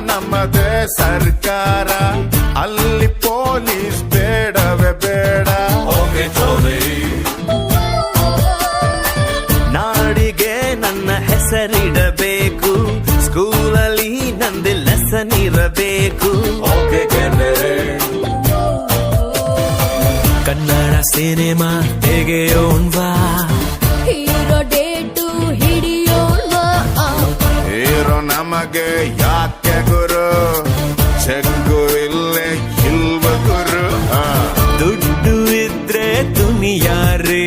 ನಮ್ಮದೇ ಸರ್ಕಾರ, ಅಲ್ಲಿ ಪೊಲೀಸ್ ಬೇಡವೇ ಬೇಡ. ನಾಡಿಗೆ ನನ್ನ ಹೆಸರಿಡಬೇಕು, ಸ್ಕೂಲಲ್ಲಿ ನಂದು ಲೆಸನ್ ಇರಬೇಕು. ಕನ್ನಡ ಸಿನಿಮಾ ತೆಗೆಯೋಣ್ವಾ, ಹೀರೋ ಡೇಟು ಹಿಡಿಯೋಣ್ವಾ. ಹೀರೋ ನಮಗೆ ಯಾಕೆ ಗುರು, ಚೆಕ್ಕು ಇಲ್ಲೇ ಇಲ್ವ ಗುರು. ದುಡ್ಡು ಇದ್ರೆ ದುನಿಯಾರೇ